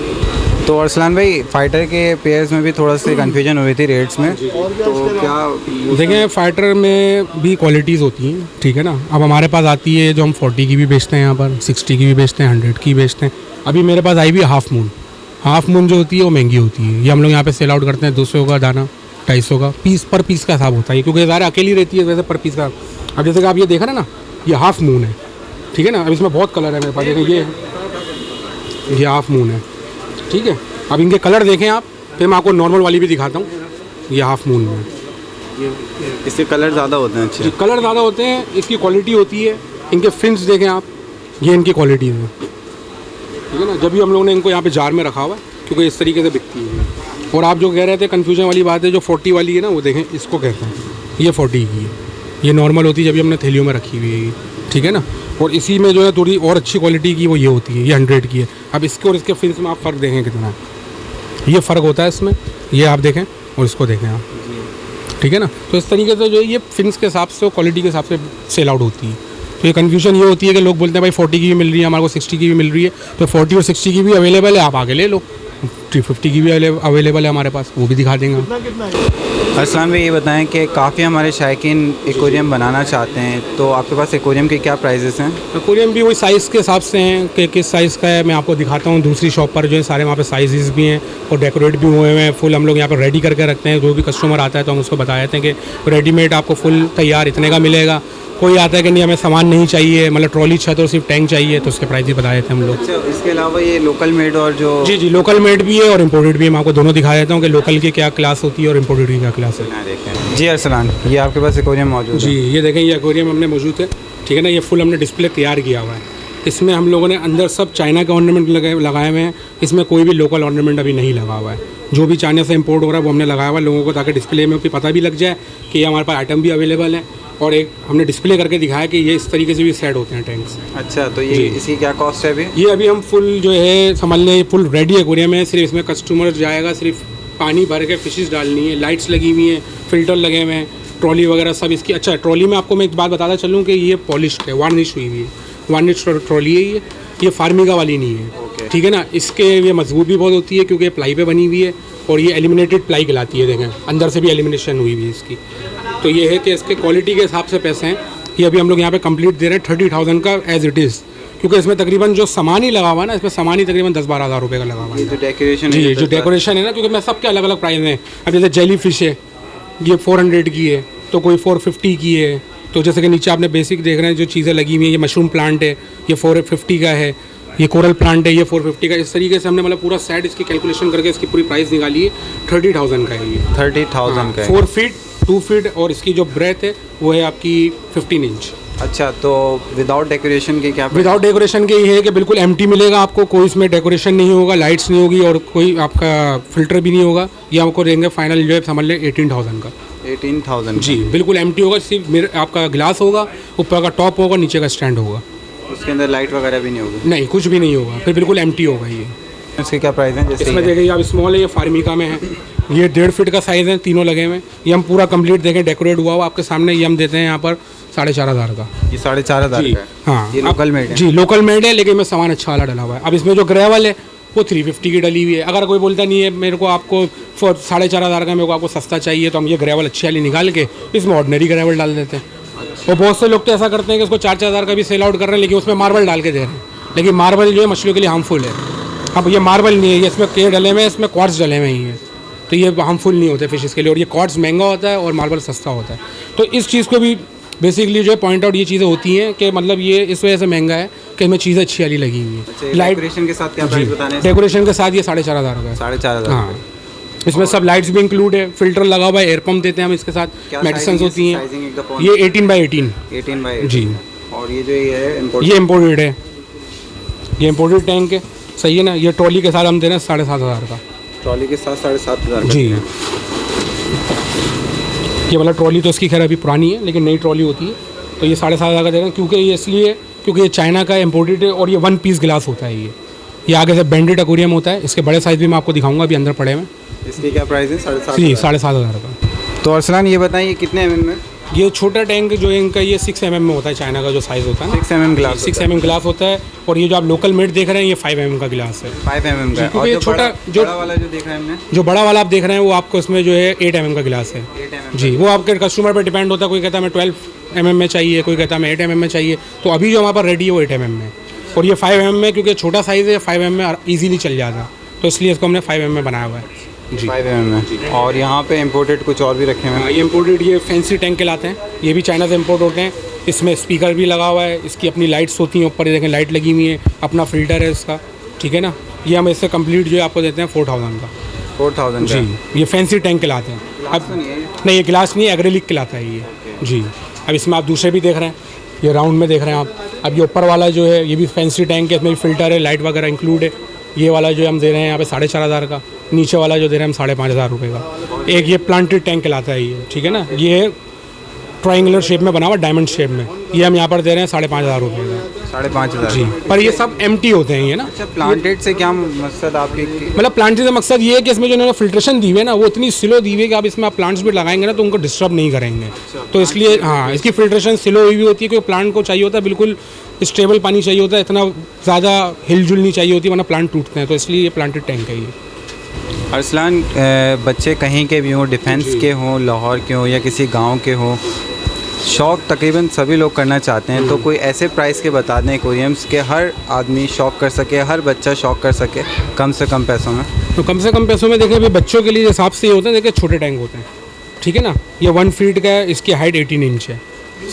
तो अरसलान भाई, फाइटर के पेयर्स में भी थोड़ा सी कन्फ्यूजन हुई थी रेट्स में, तो क्या देखें फ़ाइटर में भी क्वालिटीज़ होती हैं, ठीक है ना। अब हमारे पास आती है जो हम 40 की भी बेचते हैं, यहाँ पर 60 की भी बेचते हैं, 100 की बेचते हैं। अभी मेरे पास आई भी हाफ मून जो होती है वो महंगी होती है। ये हम लोग यहाँ पे सेल आउट करते हैं 200 का दाना, 250 का पीस, पर पीस का हिसाब होता है, क्योंकि ज़्यादा अकेली रहती है, वैसे पर पीस का। अब जैसे कि आप ये देख रहे हैं ना, ये हाफ मून है, ठीक है ना। अब इसमें बहुत कलर है मेरे पास, देखें ये हाफ मून है, ठीक है। अब इनके कलर देखें आप, फिर मैं आपको नॉर्मल वाली भी दिखाता हूँ। ये हाफ मून में इसके कलर ज़्यादा होते हैं? अच्छे कलर ज़्यादा होते हैं, इसकी क्वालिटी होती है। इनके फिन्स देखें आप, ये इनकी क्वालिटी है, ठीक है ना। जब भी हम लोगों ने इनको यहाँ पे जार में रखा हुआ है, क्योंकि इस तरीके से बिकती है। और आप जो कह रहे थे कन्फ्यूजन वाली बात है, जो 40 वाली है ना, वो देखें, इसको कहते हैं, ये 40 की है, ये नॉर्मल होती है जब भी हमने थैलियों में रखी हुई है, ठीक है ना। और इसी में जो है थोड़ी और अच्छी क्वालिटी की वो ये होती है, ये 100 की है। अब इसके और इसके फिन्स में आप फ़र्क देखें कितना है, ये फ़र्क होता है इसमें, ये आप देखें और इसको देखें आप, ठीक है ना। तो इस तरीके से जो है ये फिन्स के हिसाब से, क्वालिटी के हिसाब से सेल आउट होती है। तो ये कन्फ्यूजन ये होती है कि लोग बोलते हैं भाई 40 की भी मिल रही है, हमारे को 60 की भी मिल रही है, तो 40 और 60 की भी अवेलेबल है, आप आगे ले लो। 350 की भी अवेलेबल है हमारे पास, वो भी दिखा देंगे। अरसलान भाई, ये बताएं कि काफ़ी हमारे शायकीन एक्वेरियम बनाना चाहते हैं, तो आपके पास एक्वेरियम के क्या प्राइजेस हैं? एक्वेरियम भी वही साइज़ के हिसाब से हैं कि किस साइज़ का है, मैं आपको दिखाता हूँ। दूसरी शॉप पर जो है सारे वहाँ पे साइज़ भी हैं और डेकोरेट भी हुए हैं फुल। हम लोग यहाँ पर रेडी करके रखते हैं, जो भी कस्टमर आता है तो हम उसको बता देते हैं कि रेडीमेड आपको फुल तैयार इतने का मिलेगा। कोई आता है कि नहीं हमें सामान नहीं चाहिए, मतलब ट्रॉली छत और सिर्फ टैंक चाहिए, तो उसके प्राइस भी बता देते हैं हम लोग। अच्छा, इसके अलावा ये लोकल मेड और जो जी लोकल मेड भी है और इम्पोर्टेड भी है। मैं आपको दोनों दिखा देता हूँ कि लोकल की क्या क्लास होती है और इम्पोर्टेड की क्या क्लास है। जी अरसलान, ये आपके पास एक्वेरियम मौजूद है? जी, ये देखें, ये एक्वेरियम हमने मौजूद है, ठीक है ना। ये फुल हमने डिस्प्ले तैयार किया हुआ है। इसमें हम लोगों ने अंदर सब चाइना के ऑर्नामेंट लगाए हुए हैं, इसमें कोई भी लोकल ऑर्नामेंट अभी नहीं लगा हुआ है। जो भी चाइना से इंपोर्ट हो रहा है वो हमने लगाया हुआ है लोगों को, ताकि डिस्प्ले में पता भी लग जाए कि ये हमारे पास आइटम भी अवेलेबल है। और एक हमने डिस्प्ले करके दिखाया कि ये इस तरीके से भी सेट होते हैं टैंक्स। अच्छा, तो ये इसकी क्या कॉस्ट है अभी? ये अभी हम फुल जो है समझ लें फुल रेडी एक्वेरियम है। सिर्फ इसमें कस्टमर जाएगा, सिर्फ पानी भर के फिशेस डालनी है, लाइट्स लगी हुई हैं, फिल्टर लगे हुए हैं, ट्रॉली वगैरह सब इसकी। अच्छा, ट्रॉली में आपको मैं एक बात बताता चलूँ कि ये पॉलिश्ड है, वार्निश हुई हुई है, वार्निश ट्रॉली है ये फार्मिगा वाली नहीं है, ठीक है ना। इसके ये मजबूत भी बहुत होती है क्योंकि प्लाई पे बनी हुई है और ये एलिमिनेटेड प्लाई कहलाती है। देखें, अंदर से भी एलिमिनेशन हुई हुई है इसकी। तो ये है कि इसके क्वालिटी के हिसाब से पैसे हैं। ये अभी हम लोग यहाँ पे कंप्लीट दे रहे हैं 30,000 का एज इट इज़, क्योंकि इसमें तकरीबन जो सामान ही लगा हुआ है ना, इसमें सामान ही तकरीबन 10-12 हज़ार रुपये का लगा हुआ है। ये जो डेकोरेशन जी, है, जो डेकोरेशन है ना, क्योंकि मैं सबके अलग अलग प्राइस हैं। अब जैसे जेली फिश है, ये 400 की है, तो कोई 450 की है। तो जैसे कि नीचे आपने बेसिक देख रहे हैं जो चीज़ें लगी हुई हैं, ये मशरूम प्लांट है, ये 450 का है, ये कोरल प्लांट है, ये 450 का। इस तरीके से हमने मतलब पूरा सेट इसकी कैलकुलेशन करके इसकी पूरी प्राइस निकाली है। 30,000 का है ये। 30,000 का है। 4 फीट 2 फीट और इसकी जो ब्रेथ है वो है आपकी 15 इंच। अच्छा, तो विदाउट डेकोरेशन के क्या? विदाउट डेकोरेशन के ये है कि बिल्कुल एम्प्टी मिलेगा आपको, कोई इसमें डेकोरेशन नहीं होगा, लाइट्स नहीं होगी और कोई आपका फिल्टर भी नहीं होगा। ये आपको देंगे फाइनल जो है समझ लें 18,000 का। 18,000 जी, बिल्कुल एम्प्टी होगा, सिर्फ आपका ग्लास होगा, ऊपर का टॉप होगा, नीचे का स्टैंड होगा। उसके अंदर लाइट वगैरह भी नहीं होगी? नहीं, कुछ भी नहीं होगा, फिर बिल्कुल एम्प्टी होगा ये। इसके क्या प्राइस है? जैसे इसमें देखिए आप स्मॉल है, ये फार्मिका में है, ये 1.5 फीट का साइज़ है, तीनों लगे हुए हैं। ये हम पूरा कंप्लीट देखें डेकोरेट हुआ हुआ आपके सामने, ये हम देते हैं यहाँ पर 4,500 का। ये 4,500 जी, का है? हाँ, ये लोकल मेड है? जी, लोकल मेड है, लेकिन में सामान अच्छा वाला डला हुआ है। अब इसमें जो ग्रेवल है वो 350 की डली हुई है। अगर कोई बोलता नहीं है मेरे को आपको 4,500 का मेरे को आपको सस्ता चाहिए, तो हम ये ग्रेवल अच्छी वाली निकाल के इसमें ऑर्डिनरी ग्रेवल डाल देते हैं। और बहुत से लोग तो ऐसा करते हैं कि उसको 4,000 का भी सेल आउट कर रहे हैं, लेकिन उसमें मार्बल डाल के दे रहे हैं। लेकिन मार्बल जो है मछलियों के लिए हार्मफुल है। अब ये मार्बल नहीं है, ये इसमें के डले हुए हैं, इसमें क्वार्ट्ज डले हुए ही हैं, तो ये हार्मफुल नहीं होते फिशेस के लिए। और ये क्वार्ट्ज महंगा होता है और मार्बल सस्ता होता है। तो इस चीज़ को भी बेसिकली जो है पॉइंट आउट ये चीज़ें होती हैं कि मतलब ये इस वजह से महंगा है कि इसमें चीज़ें अच्छी वाली लगी हुई हैं। लाइट डेकोरेशन के साथ क्या प्राइस बताने? डेकोरेशन के साथ ये 4,500 का है। 4,500? हाँ, इसमें सब लाइट्स भी इंक्लूड है, फिल्टर लगा हुआ है, एयर पंप देते हैं हम इसके साथ, मेडिसिन होती हैं। ये 18x18। 18x18 जी। और ये जो ये है ये इम्पोर्टेड है, ये इम्पोर्टेड टैंक है, सही है ना। ये ट्रॉली के साथ हम दे रहे हैं 7,500 का। ट्रॉली के साथ 7,500 जी। ये वाला ट्रॉली तो इसकी खैर अभी पुरानी है, लेकिन नई ट्रॉली होती है, तो ये 7,500 का दे रहे हैं। क्योंकि ये इसलिए क्योंकि ये चाइना का इम्पोर्टेड है और ये 1 पीस गिलास होता है। ये आगे से बेंडेड एक्वेरियम होता है। इसके बड़े साइज़ भी मैं आपको दिखाऊंगा अभी अंदर पड़े हुए। इसकी क्या प्राइस है? 7,500? जी, 7,500 का। तो अरसलान ये बताइए कितने mm में? ये छोटा टैंक जो है इनका, ये 6 mm में होता है, चाइना का जो साइज़ होता है ना, 6 mm ग्लास? 6 mm ग्लास होता है। और ये जो आप लोकल मेड देख रहे हैं ये 5 mm का गिलास है। 5 mm का? क्योंकि ये छोटा जो बड़ा वाला जो देख रहे हैं हमने, जो बड़ा वाला आप देख रहे हैं वो आपको इसमें जो है 8 mm का गिलास है। 8 mm? जी, वो आपके कस्टमर पर डिपेंड होता है। कोई कहता है मैं 12 mm में चाहिए, कोई कहता है मैं 8 mm में चाहिए। तो अभी जो हमारे पास रेडी है वो 8 mm में, और ये 5 mm में, क्योंकि छोटा साइज़ है, 5 mm में ईजिली चल जाता है, तो इसलिए इसको हमने 5 mm में बनाया हुआ है। जी, 5 mm में। और यहाँ पे इम्पोर्टेड कुछ और भी रखे हुए हैं? ये इम्पोर्टेड, ये फैंसी टैंक कहलाते हैं, ये भी चाइना से इम्पोर्ट होते हैं। इसमें स्पीकर भी लगा हुआ है, इसकी अपनी लाइट्स होती हैं ऊपर, देखें लाइट लगी हुई है, अपना फिल्टर है इसका, ठीक है ना। ये हम इससे कंप्लीट जो है आपको देते हैं 4,000 का। 4,000? जी, ये फैंसी टैंक कहलाते हैं। अब तो नहीं है? नहीं, ये गिलास नहीं है, एग्रेलिक कहलाता है ये। जी, अब इसमें आप दूसरे भी देख रहे हैं, ये राउंड में देख रहे हैं आप। अब ये ऊपर वाला जो है ये भी फैंसी टैंक है, इसमें फिल्टर है, लाइट वगैरह इंक्लूड है। ये वाला जो हम दे रहे हैं यहाँ पे 4,500 का। नीचे वाला जो दे रहे हैं हम 5,500 रुपये का। एक ये प्लांटेड टैंक कहलाता है ये, ठीक है ना। ये ट्रायंगुलर शेप में बना हुआ, डायमंड शेप में, ये हम यहाँ पर दे रहे हैं 5,500 रुपये का। 5,500? जी, पर ये सब एम्प्टी होते हैं ये ना। अच्छा, प्लांटेड से क्या मकसद आपकी? मतलब प्लांटेड से मकसद ये है कि इसमें जो इन्होंने फिल्ट्रेशन दी हुई है ना, वो इतनी स्लो दी हुई है कि आप इसमें आप प्लांट्स भी लगाएंगे ना तो उनको डिस्टर्ब नहीं करेंगे। तो इसलिए हाँ, इसकी फिल्ट्रेशन स्लो हुई भी होती है, क्योंकि प्लांट को चाहिए होता है बिल्कुल स्टेबल पानी चाहिए होता है, इतना ज़्यादा हिलजुल नहीं चाहिए होती, वरना प्लांट टूटते हैं। तो इसलिए ये प्लांटेड टैंक है ये। अरसलान, बच्चे कहीं के भी हों, डिफेंस के हों, लाहौर के हों या किसी गांव के हों, शौक़ तकरीबन सभी लोग करना चाहते हैं, तो कोई ऐसे प्राइस के बता दें एक्वेरियम्स के हर आदमी शौक़ कर सके, हर बच्चा शौक़ कर सके कम से कम पैसों में। तो कम से कम पैसों में देखें, अभी बच्चों के लिए हिसाब से ये होता है, देखिए छोटे टैंक होते हैं, ठीक है ना। ये 1 फीट का है, इसकी हाइट 18 इंच है,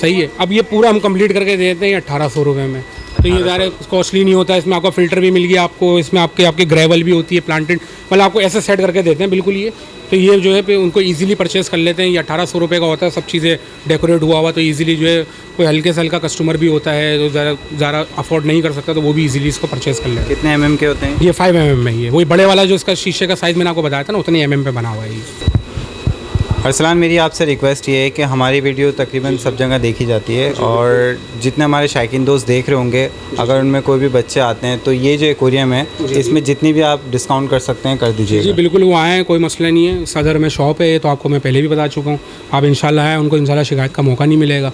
सही है। अब ये पूरा हम कंप्लीट करके देते हैं 1,800 रुपये में। तो ये ज़्यादा कॉस्टली नहीं होता है। इसमें आपका फ़िल्टर भी मिल गया आपको, इसमें आपके ग्रेवल भी होती है प्लांटेड, मतलब आपको ऐसे सेट करके देते हैं बिल्कुल ये। तो ये जो है पे उनको इजीली परचेज़ कर लेते हैं। ये 1,800 रुपये का होता है, सब चीज़ें डेकोरेट हुआ, तो इजीली जो है कोई हल्के से हल्का कस्टमर भी होता है जो ज़्यादा अफोर्ड नहीं कर सकता, तो वो भी इजीली इसको परचेज़ कर लेते हैं। कितने mm के होते हैं? ये 5 mm में ही है। वही बड़े वाला जो इसका शीशे का साइज़ मैंने आपको बताया था ना, उतने mm पे बना हुआ है ये। अरसलान, मेरी आपसे रिक्वेस्ट ये है कि हमारी वीडियो तकरीबन सब जगह देखी जाती है, और जितने हमारे शायकीन दोस्त देख रहे होंगे, अगर उनमें कोई भी बच्चे आते हैं तो ये जो एक्वेरियम है इसमें जितनी भी आप डिस्काउंट कर सकते हैं कर दीजिए। जी बिल्कुल, वो आएँ, कोई मसला नहीं है। सदर में शॉप है, तो आपको मैं पहले भी बता चुका हूँ। आप इंशाल्लाह आएँ, उनको इंशाल्लाह शिकायत का मौका नहीं मिलेगा।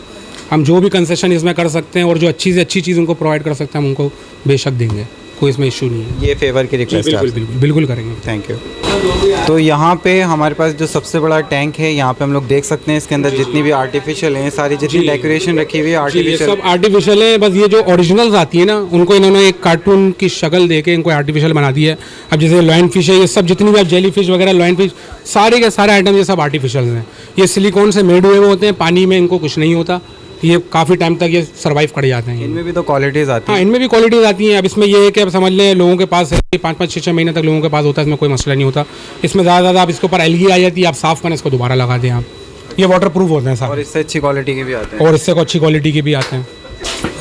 हम जो भी कंसेशन इसमें कर सकते हैं और जो अच्छी से अच्छी चीज़ उनको प्रोवाइड कर सकते हैं हम उनको बेशक देंगे। कोई इसमें इशू नहीं है। ये फेवर की रिक्वेस्ट है बिल्कुल आपसे। बिल्कुल बिल्कुल करेंगे। Thank you. तो यहाँ पे हमारे पास जो सबसे बड़ा टैंक है, यहाँ पे हम लोग देख सकते हैं इसके अंदर जितनी भी आर्टिफिशियल हैं, सारी जितनी डेकोरेशन रखी हुई है ये आर्टिफिशियल। सब आर्टिफिशियल है, बस ये जो ओरिजिनल्स आती है ना उनको इन्होंने एक कार्टून की शक्ल दे के इनको आर्टिफिशियल बना दी है। अब जैसे लॉयन फिश है, ये सब जितनी भी आप जेली फिश वगैरह लॉयन फिश सारे के सारे आइटम ये सब आर्टिफिशियल हैं। ये सिलिकॉन से मेड हुए होते हैं, पानी में इनको कुछ नहीं होता, ये काफ़ी टाइम तक ये सर्वाइव कर जाते हैं। इनमें भी तो क्वालिटीज़ आती हाँ, हैं। इनमें भी क्वालिटीज़ आती हैं। अब इसमें ये है कि अब समझ लें लोगों के पास है 5-5 6-6 महीने तक लोगों के पास होता है, इसमें कोई मसला नहीं होता। इसमें ज़्यादा ज़्यादा आप इसके ऊपर एलगी आ जाती है, आप साफ़ करें इसको दोबारा लगा दें आप, ये वाटर प्रूफ होते हैं और सारे, इससे अच्छी क्वालिटी के भी आते हैं। और इससे को अच्छी क्वालिटी के भी आते हैं।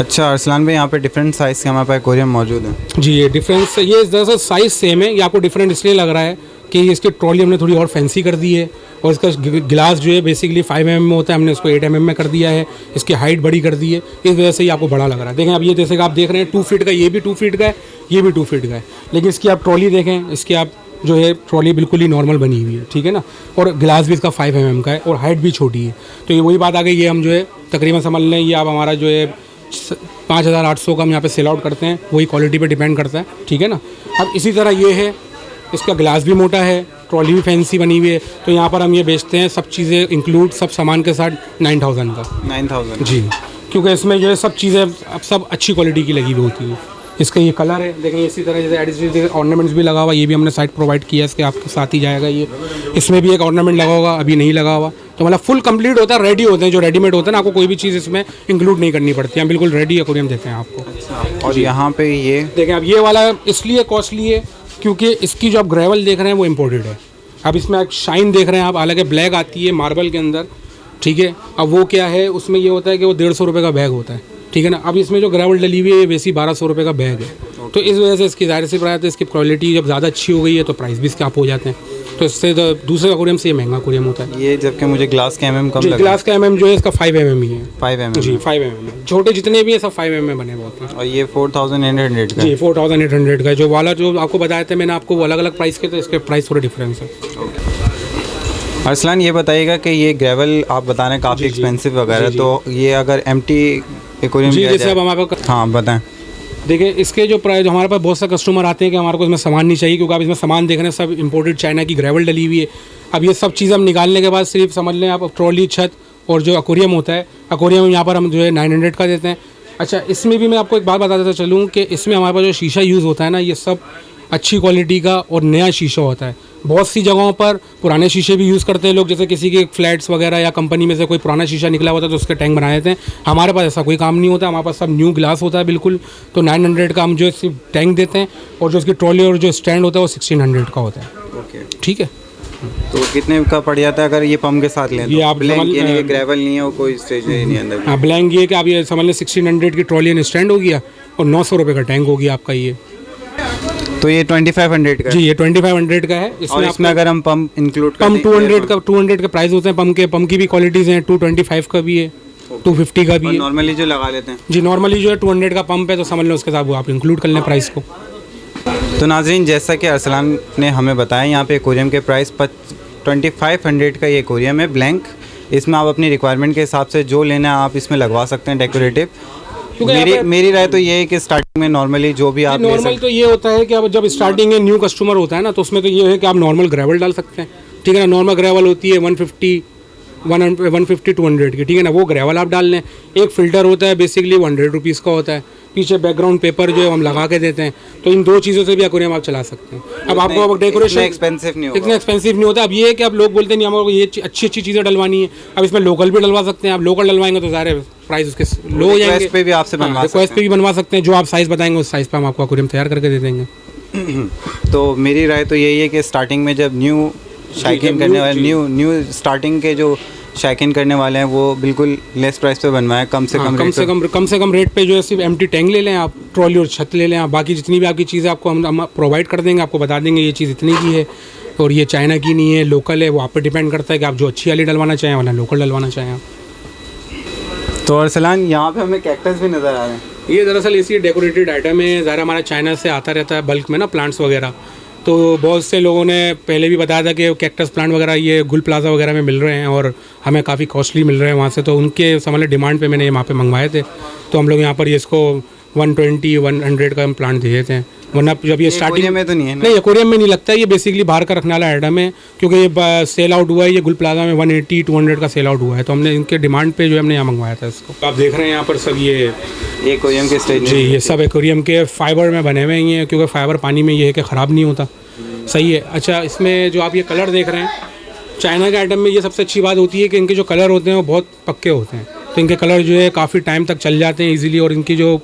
अच्छा अरसलान भाई, यहाँ पे डिफरेंट साइज़ के हमारे पास एक्वेरियम मौजूद है। जी, ये डिफरेंस, ये दरअसल साइज़ सेम है, ये आपको डिफरेंट इसलिए लग रहा है कि इसकी ट्रॉली हमने थोड़ी और फैंसी कर दी है, और इसका गिलास जो है बेसिकली 5 mm में होता है, हमने इसको 8 mm में कर दिया है, इसकी हाइट बड़ी कर दी है, इस वजह से ये आपको बड़ा लग रहा है। देखें अब ये जैसे कि आप देख रहे हैं 2 फीट का, ये भी 2 फीट का है, ये भी 2 फीट का है, लेकिन इसकी आप ट्रॉली देखें, इसकी आप जो है ट्रॉली बिल्कुल ही नॉर्मल बनी हुई है, ठीक है ना, और गिलास भी इसका 5 mm का है, और हाइट भी छोटी है। तो ये वही बात आ गई, ये हम जो है तकरीबन समझ लें ये आप हमारा जो है 5800 का हम यहाँ पे सेल आउट करते हैं, वही क्वालिटी पे डिपेंड करता है, ठीक है ना। अब इसी तरह ये है, इसका गिलास भी मोटा है, ट्रॉली भी फैंसी बनी हुई है, तो यहाँ पर हम ये बेचते हैं सब चीज़ें इंक्लूड, सब सामान के साथ 9000 का। 9000 जी, क्योंकि इसमें जो है सब चीज़ें अब सब अच्छी क्वालिटी की लगी हुई होती है। इसका ये कलर है, देखें इसी तरह जैसे एडिशनल ऑर्नामेंट्स भी लगा हुआ, ये भी हमने साइड प्रोवाइड किया है, इसके आपके साथ ही जाएगा ये। इसमें भी एक ऑर्नामेंट लगा होगा, अभी नहीं लगा हुआ, तो मतलब फुल कंप्लीट होता है, रेडी होते हैं, जो रेडीमेड होता है ना, आपको कोई भी चीज़ इसमें इंक्लूड नहीं करनी पड़ती है, बिल्कुल रेडी एक्वेरियम देते हैं आपको। और यहाँ पे ये देखें अब ये वाला इसलिए कॉस्टली है क्योंकि इसकी जो आप ग्रेवल देख रहे हैं वो इम्पोर्टेड है। अब इसमें आप शाइन देख रहे हैं आप, हालांकि ब्लैक आती है मार्बल के अंदर, ठीक है। अब वो क्या है, उसमें ये होता है कि वो 150 रुपये का बैग होता है, ठीक है ना। अब इसमें जो ग्रेवल डली हुई है वैसी 1200 रुपये का बैग है, तो इस वजह से इसकी ज़ाहिर सी बात है, इसकी क्वालिटी जब ज़्यादा अच्छी हो गई है तो प्राइस भी इसके आप हो जाते हैं, तो इससे दूसरे एक्वेरियम से ये महंगा एक्वेरियम होता है। ये जबकि मुझे ग्लास का mm कम जी, लगा। ग्लास का mm जो है इसका 5 mm ही है। 5 mm जी 5 mm है, छोटे जितने भी हैं सब 5 mm में बने हुए होते हैं। और ये 4800 का जी 4800 का है, जो वाला जो आपको बताया था मैंने आपको, वो अलग अलग प्राइस के, तो इसके प्राइस थोड़े डिफरेंस है। अरसलान ये बताइएगा कि ये ग्रेवल आप बता रहे हैं काफ़ी एक्सपेंसिव वगैरह, तो ये अगर एम्प्टी एक्वेरियम जी लिया जैसे जाए, अब हमारे पास, हाँ बताएं। देखिए इसके जो प्राइस, हमारे पास बहुत से कस्टमर आते हैं कि हमारे को इसमें सामान नहीं चाहिए, क्योंकि आप इसमें सामान देख रहे हैं सब इंपोर्टेड चाइना की ग्रेवल डली हुई है। अब ये सब चीज़ हम निकालने के बाद सिर्फ समझ लें आप ट्रॉली, छत और जो एक्वेरियम होता है, एक्वेरियम यहाँ पर हम जो है 900 का देते हैं। अच्छा, इसमें भी मैं आपको एक बात बताता चलूँ कि इसमें हमारे पास जो शीशा यूज़ होता है ना, ये सब अच्छी क्वालिटी का और नया शीशा होता है। बहुत सी जगहों पर पुराने शीशे भी यूज़ करते हैं लोग, जैसे किसी के फ्लैट्स वगैरह या कंपनी में से कोई पुराना शीशा निकला होता है तो उसके टैंक बना देते हैं। हमारे पास ऐसा कोई काम नहीं होता, हमारे पास सब न्यू ग्लास होता है बिल्कुल। तो 900 का हम जो सिर्फ टैंक देते हैं, और जो उसकी ट्रॉली और जो स्टैंड होता है वो 1600 का होता है। ओके, ठीक है। तो कितने का पड़ जाता है अगर ये पम्प के साथ लें? ये आप ब्लैंक समझ- यानी कि ग्रेवल नहीं है, वो कोई स्टेज नहीं है अंदर। हाँ, ब्लैंक ये कि आप ये समझ लें 1600 की ट्रॉली एंड स्टैंड हो गया, और 900 रुपये का टैंक हो गया आपका ये। तो ये 2500 का है। जी, ये 2500 का है। और इसमें इसमें अगर हम पम्प इंक्लूड पम्प 200 के प्राइस होते हैं पम्प के। पम्प की भी क्वालिटीज़ हैं, 225 का भी है, 250 का भी है। नॉर्मली जो लगा लेते हैं। जी, नॉर्मली जो है 200 का पंप है, तो समझ लो उसके साथ वो आप इंक्लूड कर लें प्राइस को। तो नाज़रीन, जैसा कि अरसलान ने हमें बताया, यहाँ पे एक्वेरियम के प्राइस 2500 का ये एक्वेरियम है ब्लैंक। इसमें आप अपनी रिक्वायरमेंट के हिसाब से जो लेना है आप इसमें लगवा सकते हैं डेकोरेटिव। मेरी राय तो ये है कि स्टार्टिंग में नॉर्मली जो भी आप नॉर्मल तो ये होता है कि अब जब स्टार्टिंग में न्यू कस्टमर होता है ना, तो उसमें तो ये है कि आप नॉर्मल ग्रेवल डाल सकते हैं, ठीक है ना। नॉर्मल ग्रेवल होती है 150 200 की, ठीक है ना, वो ग्रेवल आप डाल लें। एक फ़िल्टर होता है बेसिकली 100 रुपीज़ का होता है, पीछे बैकग्राउंड पेपर जो है हम लगा के देते हैं। तो इन दो चीज़ों से भी एक्वेरियम आप चला सकते हैं। अब आपको डेकोरेशन एक्सपेंसिव नहीं होगा, इतना एक्सपेंसिव नहीं होता। अब ये है कि अब लोग बोलते नहीं हमारे ये अच्छी चीज़ें डलवानी है, अब इसमें लोकल भी डलवा सकते हैं। आप लोकल डलवाएंगे तो ज़ाहिर है प्राइस उसके लो हो जाएंगे। पे भी आपसे बनवा रिक्वेस्ट पे भी बनवा सकते हैं, जो आप साइज़ बताएंगे उस साइज़ पे हम आपको एक्वेरियम तैयार करके दे देंगे। तो मेरी राय तो यही है कि स्टार्टिंग में जब न्यू शाइकिन करने वाले न्यू स्टार्टिंग के जो शाइकिन करने वाले हैं वो बिल्कुल लेस प्राइस पे बनवाएं, कम से कम रेट पे जो है सिर्फ एम्प्टी टैंक ले लें आप, ट्रॉली और छत ले लें आप। बाकी जितनी भी आपकी चीज़ें आपको हम प्रोवाइड कर देंगे, आपको बता देंगे ये चीज़ इतनी की है और ये चाइना की नहीं है, लोकल है। वो आप पे डिपेंड करता है कि आप जो अच्छी वाली डलवाना चाहें वाला लोकल डलवाना चाहें आप। तो अरसलान, यहाँ पे हमें कैक्टस भी नज़र आ रहे हैं। ये दरअसल इसी डेकोरेटेड आइटम है, ज़रा हमारा चाइना से आता रहता है बल्क में ना प्लांट्स वगैरह। तो बहुत से लोगों ने पहले भी बताया था कि कैक्टस प्लांट वगैरह ये गुल प्लाजा वगैरह में मिल रहे हैं और हमें काफ़ी कॉस्टली मिल रहे हैं वहाँ से। तो उनके समझ लें डिमांड पे मैंने वहाँ पे मंगवाए थे। तो हम लोग यहाँ पर ये इसको 120-100 का हम प्लांट दे देते हैं। वरना जब ये स्टार्टिंग एक्वेरियम में तो नहीं है ना? नहीं, एक्वेरियम में नहीं लगता है, ये बेसिकली बाहर का रखने वाला आइटम है, क्योंकि ये सेल आउट हुआ है, ये गुल प्लाजा में 180-200 का सेल आउट हुआ है, तो हमने इनके डिमांड पे जो है हमने यहाँ मंगवाया था इसको। तो आप देख रहे हैं यहाँ पर सब ये एक्वेरियम के स्टेज जी, ये सब एक्वेरियम के फाइबर में बने हुए हैं, क्योंकि फाइबर पानी में ये है कि ख़राब नहीं होता। सही है। अच्छा, इसमें जो आप ये कलर देख रहे हैं, चाइना के आइटम में ये सबसे अच्छी बात होती है कि इनके जो कलर होते हैं वो बहुत पक्के होते हैं, तो इनके कलर जो है काफ़ी टाइम तक चल जाते हैं इजीली, और इनकी जो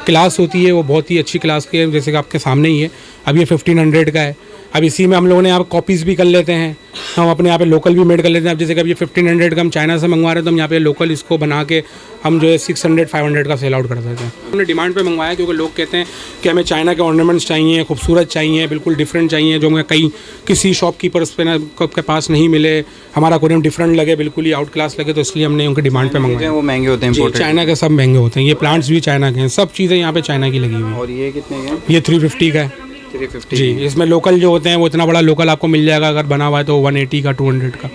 क्लास होती है वो बहुत ही अच्छी क्लास की है, जैसे कि आपके सामने ही है। अब ये 1500 का है। अब इसी में हम लोगों ने यहाँ कॉपीज़ भी कर लेते हैं, हम अपने यहाँ पे लोकल भी मेड कर लेते हैं। अब जैसे कि अब ये 1500 का हम चाइना से मंगवा रहे हैं, तो हम यहाँ पे लोकल इसको बना के हम जो है 600-500 का सेल आउट कर देते हैं। हमने डिमांड पे मंगवाया क्योंकि लोग कहते हैं कि हमें चाइना के ऑर्नामेंट्स चाहिए, खूबसूरत चाहिए, बिल्कुल डिफरेंट चाहिए, जो हमें कहीं किसी शॉपकीपर्स के पास नहीं मिले, हमारा एक्वेरियम डिफरेंट लगे, बिल्कुल ही आउट क्लास लगे, तो इसलिए हमने उनकी डिमांड पे मंगवाया। वो महंगे होते हैं, चाइना के सब महंगे होते हैं, ये प्लांट्स भी चाइना के हैं, सब चीज़ें यहाँ पे चाइना की लगी हुई हैं। और ये कितने के? ये 350 का है 350 जी। इसमें लोकल जो होते हैं वो इतना बड़ा लोकल आपको मिल जाएगा, अगर बना हुआ है तो 180 का 200 का।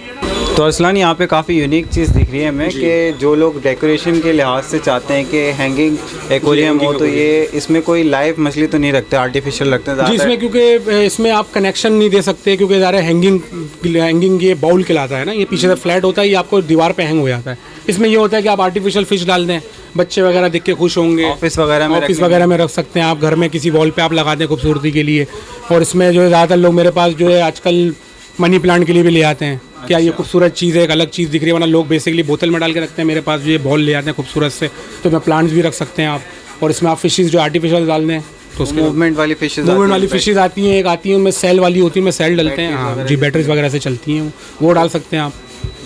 तो अरसलान, यहाँ पे काफ़ी यूनिक चीज़ दिख रही है हमें कि जो लोग डेकोरेशन के लिहाज से चाहते हैं कि हैंगिंग एक्वेरियम हो, तो ये इसमें कोई लाइव मछली तो नहीं रखते, आर्टिफिशियल रखते हैं जी। इसमें क्योंकि इसमें आप कनेक्शन नहीं दे सकते, क्योंकि ज़्यादा हैंगिंग ये बाउल कहलाता है ना, ये पीछे से फ्लैट होता है, ये आपको दीवार पे हैंग हो जाता है। इसमें ये होता है कि आप आर्टिफिशियल फिश डाल दें, बच्चे वगैरह देख के खुश होंगे, ऑफिस वगैरह में रख सकते हैं आप, घर में किसी वॉल पे आप लगा दें खूबसूरती के लिए। और इसमें जो है ज़्यादातर लोग मेरे पास जो है आजकल मनी प्लांट के लिए भी ले आते हैं। क्या ये खूबसूरत चीज़ है, एक अलग चीज़ दिख रही है, वरना लोग बेसिकली बोतल में डाल के रखते हैं, मेरे पास जो ये बॉल ले आते हैं खूबसूरत से, तो मैं प्लांट्स भी रख सकते हैं आप। और इसमें आप फिशेज़ जो आर्टिफिशियल डाल दें, तो उसमें मूवमेंट वाली फिशेज़ आती हैं, एक आती हैं उनमें सेल वाली होती है, उनमें सेल डलते हैं, हाँ जी, बैटरीज वगैरह से चलती हैं, वो डाल सकते हैं आप।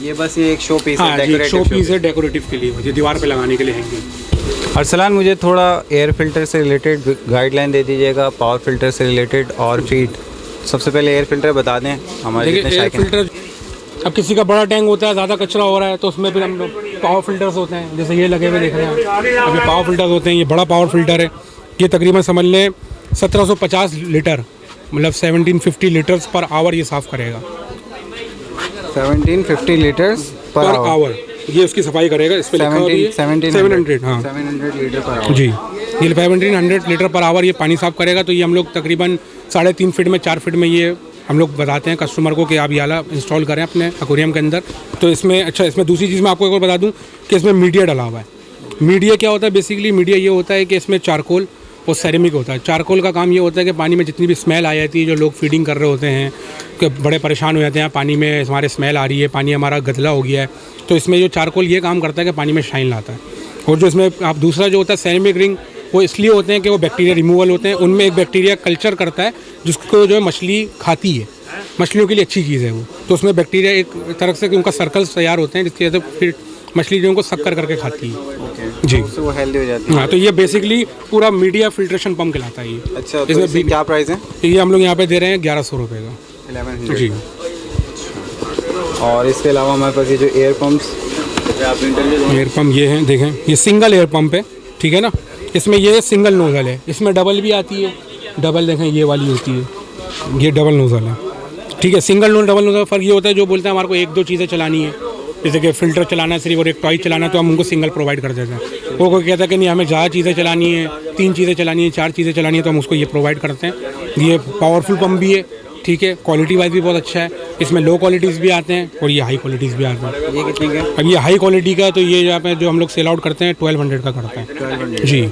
ये बस ये एक शो पीस है, शो पीस है डेकोरेटिव के लिए, ये दीवार पे लगाने के लिए हैंगिंग। अरसलान, मुझे थोड़ा एयर फिल्टर से रिलेटेड गाइडलाइन दे दीजिएगा, पावर फिल्टर से रिलेटेड और फीड। सबसे पहले एयर फिल्टर बता दें हमारे। देखिए, एयर फिल्टर, अब किसी का बड़ा टैंक होता है, ज़्यादा कचरा हो रहा है, तो उसमें फिर हम लोग पावर फिल्टर्स होते हैं, जैसे ये लगे हुए देख रहे हैं आप, अब ये पावर फिल्टर्स होते हैं। ये बड़ा पावर फिल्टर है, ये तकरीबन समझ लें 1750 लीटर, मतलब 1750 लीटर्स पर आवर ये साफ़ करेगा। 1750 लीटर्स पर आवर ये उसकी सफाई करेगा। इस पे लिखा हुआ है 700, हाँ 700 लीटर पर आवर जी। ये 1700 लीटर पर आवर ये पानी साफ़ करेगा। तो ये हम लोग तकरीबन 3.5 फीट में 4 फीट में ये हम लोग बताते हैं कस्टमर को कि आप ये वाला इंस्टॉल करें अपने एक्वेरियम के अंदर। तो इसमें अच्छा, इसमें दूसरी चीज़ मैं आपको एक और बता दूं कि इसमें मीडिया डला हुआ है। मीडिया क्या होता है? बेसिकली मीडिया ये होता है कि इसमें चारकोल और सेरेमिक होता है। चारकोल का काम ये होता है कि पानी में जितनी भी स्मेल आ जाती है, जो लोग फीडिंग कर रहे होते हैं कि बड़े परेशान हो जाते हैं, पानी में हमारे स्मेल आ रही है, पानी हमारा गदला हो गया है, तो इसमें जो चारकोल ये काम करता है कि पानी में शाइन लाता है। और जो इसमें आप दूसरा जो होता है सेरेमिक रिंग, वो इसलिए होते हैं कि वो बैक्टीरिया रिमूवल होते हैं। उनमें एक बैक्टीरिया कल्चर करता है जिसको जो है मछली खाती है, मछलियों के लिए अच्छी चीज़ है वो। तो उसमें बैक्टीरिया एक तरह से उनका सर्कल्स तैयार होते हैं, जिसकी वजह से फिर मछली जो उनको सक करके खाती है जी, तो वो हेल्दी हो जाती है। हाँ, तो ये बेसिकली पूरा मीडिया फिल्ट्रेशन पंप कहलाता है ये। अच्छा, तो इसमें क्या प्राइस है? ये हम लोग यहाँ पे दे रहे हैं 1100 रुपये का, 1100 जी। और इसके अलावा हमारे पास ये जो एयर पम्प्स, एयर पम्प ये हैं, देखें ये सिंगल एयर पम्प है, ठीक है ना। इसमें ये सिंगल नोज़ल है, इसमें डबल भी आती है, डबल देखें ये वाली होती है, ये डबल नोज़ल है, ठीक है। सिंगल नोज़ल डबल नोज़ल फ़र्क ये होता है, जो बोलते हैं हमारे को 1-2 चीज़ें चलानी है, जैसे कि फ़िल्टर चलाना है सिर्फ और एक टॉय चलाना है, तो हम उनको सिंगल प्रोवाइड कर देते हैं। वो कोई कहता है कि नहीं हमें ज़्यादा चीज़ें चलानी है, 3 चीज़ें चलानी है, 4 चीज़ें चलानी है, तो हम उसको ये प्रोवाइड करते हैं। ये पावरफुल पम्प भी है, ठीक है, क्वालिटी वाइज भी बहुत अच्छा है। इसमें लो क्वालिटीज़ भी आते हैं और ये हाई क्वालिटीज़ भी आते हैं। ये कितने का? अब ये हाई क्वालिटी का तो ये यहाँ पे जो हम लोग सेल आउट करते हैं 1200 का करते हैं 1200 जी।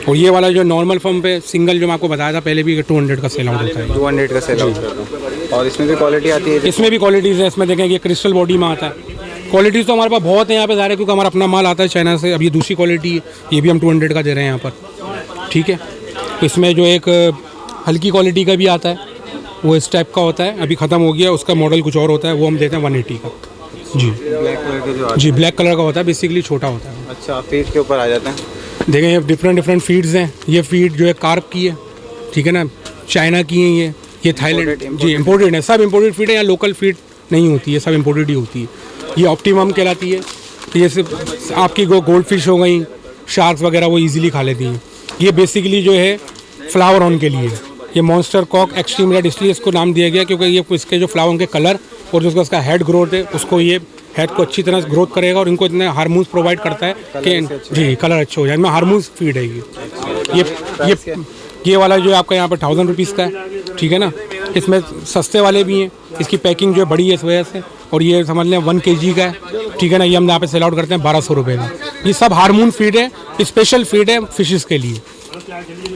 और ये वाला जो नॉर्मल पंप है सिंगल, जो मैं आपको बताया था पहले भी, 200 का सेल आउट होता है, 200 का सेल आउट करता है। और इसमें भी क्वालिटी आती है? इसमें भी क्वालिटीज़ है, इसमें देखें ये क्रिस्टल बॉडी में आता है। क्वालिटीज़ तो हमारे पास बहुत है यहाँ पे सारे, क्योंकि हमारा अपना माल आता है चाइना से। अब ये दूसरी क्वालिटी है, ये भी हम 200 का दे रहे हैं यहाँ पर, ठीक है। इसमें जो एक हल्की क्वालिटी का भी आता है, वो इस टाइप का होता है, अभी ख़त्म हो गया, उसका मॉडल कुछ और होता है, वो हम देते हैं 180 का जी। ब्लैक कलर के जो जी, ब्लैक कलर का होता है, बेसिकली छोटा होता है। अच्छा, फीड के ऊपर आ जाता है। देखें ये डिफरेंट फीड्स हैं। ये फीड जो है कार्प की है, ठीक है ना, चाइना की है ये थाईलैंड जी, इम्पोर्टेड है, सब इम्पोर्टेड फीड है। यहाँ लोकल फीड नहीं होती है, सब इम्पोर्टेड ही होती है। ये ऑप्टिमम कहलाती है। ये सिर्फ आपकी गोल्ड फिश हो गई, शार्क्स वगैरह वो इजीली खा लेती हैं। ये बेसिकली जो है फ्लावर ऑन के लिए, ये मॉन्स्टर कॉक एक्सट्रीम रेड इसलिए इसको नाम दिया गया क्योंकि ये इसके जो फ्लावर के कलर और जो उसका हेड ग्रोथ है, उसको ये हेड को अच्छी तरह से ग्रोथ करेगा और इनको इतने हार्मोन्स प्रोवाइड करता है कि जी कलर अच्छे हो जाए। इनमें हार्मोन्स फीड है ये वाला जो है आपका यहाँ पर 1000 रुपीज़ का है, ठीक है ना। इसमें सस्ते वाले भी हैं, इसकी पैकिंग जो है बड़ी है इस वजह से। और ये समझ लें 1 kg का है, ठीक है ना। ये हम यहाँ पे सेल आउट करते हैं 1200 रुपये में। ये सब हार्मोन फीड है, स्पेशल फीड है फिशेस के लिए।